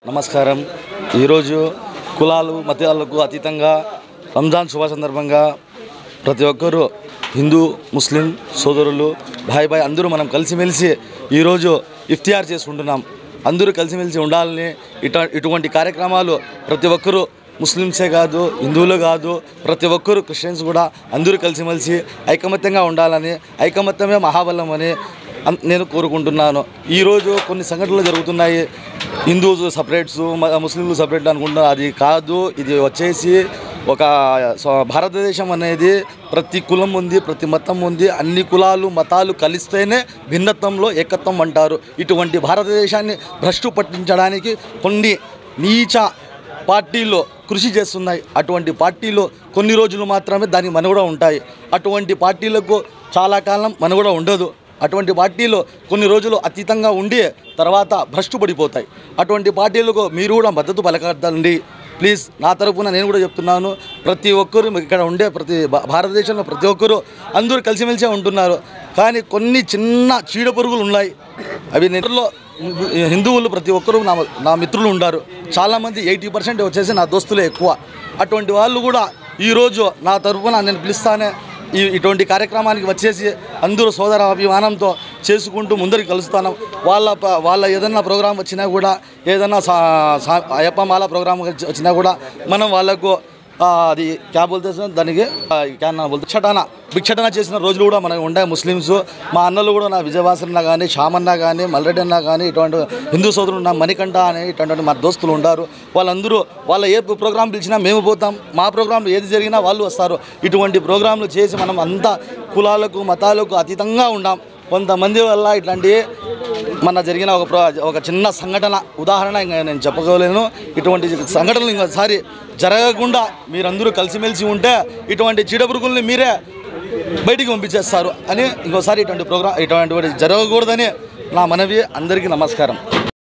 నమస్కారం. ఈరోజు కులాలు మతాలకు అతీతంగా రంజాన్ శుభ సందర్భంగా ప్రతి ఒక్కరూ హిందూ ముస్లిం సోదరులు భాయ్ అందరూ మనం కలిసిమెలిసి ఈరోజు ఇఫ్తియార్ చేసుకుంటున్నాం. అందరూ కలిసిమెలిసి ఉండాలని ఇటువంటి కార్యక్రమాలు ప్రతి ఒక్కరూ ముస్లిమ్సే కాదు, హిందువులు కాదు, ప్రతి ఒక్కరు క్రిస్టియన్స్ కూడా అందరూ కలిసిమెలిసి ఐకమత్యంగా ఉండాలని, ఐకమత్యమే మహాబలం అని నేను కోరుకుంటున్నాను. ఈరోజు కొన్ని సంఘటనలు జరుగుతున్నాయి. హిందూస్ సపరేట్స్, ముస్లింలు సపరేట్ అనుకుంటున్నారు. అది కాదు. ఇది వచ్చేసి ఒక భారతదేశం అనేది ప్రతి కులం ఉంది, ప్రతి మతం ఉంది. అన్ని కులాలు మతాలు కలిస్తేనే భిన్నత్వంలో ఏకత్వం అంటారు. ఇటువంటి భారతదేశాన్ని భ్రష్టు పట్టించడానికి కొన్ని నీచ పార్టీలు కృషి చేస్తున్నాయి. అటువంటి పార్టీలు కొన్ని రోజులు మాత్రమే దానికి మనుగడ ఉంటాయి. అటువంటి పార్టీలకు చాలా కాలం మనుగడ ఉండదు. అటువంటి పార్టీలు కొన్ని రోజులు అతీతంగా ఉండి తర్వాత భ్రష్టు పడిపోతాయి. అటువంటి పార్టీలకు మీరు కూడా మద్దతు పలకద్దండి ప్లీజ్. నా తరపున నేను కూడా చెప్తున్నాను. ప్రతి ఒక్కరు ఇక్కడ ఉండే భారతదేశంలో ప్రతి ఒక్కరు అందరూ కలిసిమెలిసే ఉంటున్నారు. కానీ కొన్ని చిన్న చీడ పురుగులు ఉన్నాయి. అవి నిద్రలో హిందువులు ప్రతి ఒక్కరూ నా మిత్రులు ఉన్నారు. చాలామంది 80% వచ్చేసి నా దోస్తులే ఎక్కువ. అటువంటి వాళ్ళు కూడా ఈరోజు నా తరపున నేను పిలుస్తానే ఇటువంటి కార్యక్రమానికి వచ్చేసి అందరూ సోదర అభిమానంతో చేసుకుంటూ ముందరికి కలుస్తాను. వాళ్ళ ఏదన్నా ప్రోగ్రాం వచ్చినా కూడా, ఏదన్నా అయ్యప్ప మాల ప్రోగ్రాం వచ్చినా కూడా మనం వాళ్ళకు అది క్యా బోల్తే దానికి భిక్షటన చేసిన రోజులు కూడా మనకు ఉండే ముస్లిమ్స్. మా అన్నలు కూడా నా విజయవాసన్న కానీ, శ్యామన్న కానీ, మల్రెడ్డి అన్న కానీ, ఇటువంటి హిందూ సోదరులు నా మణికంఠ అని ఇటువంటి మా దోస్తులు ఉంటారు. వాళ్ళందరూ వాళ్ళ ఏ ప్రోగ్రాం పిలిచినా మేము పోతాం. మా ప్రోగ్రాంలు ఏది జరిగినా వాళ్ళు వస్తారు. ఇటువంటి ప్రోగ్రాంలు చేసి మనం అంతా కులాలకు మతాలకు అతీతంగా ఉండాం. కొంతమంది వల్ల ఇట్లాంటి మన జరిగిన ఒక చిన్న సంఘటన ఉదాహరణ ఇంకా నేను చెప్పగలను. ఇటువంటి సంఘటనలు ఇంకోసారి జరగకుండా మీరందరూ కలిసిమెలిసి ఉంటే ఇటువంటి చీడపురుగుల్ని మీరే బయటికి పంపించేస్తారు అని ఇంకోసారి ఇటువంటి జరగకూడదని నా మనవి. అందరికీ నమస్కారం.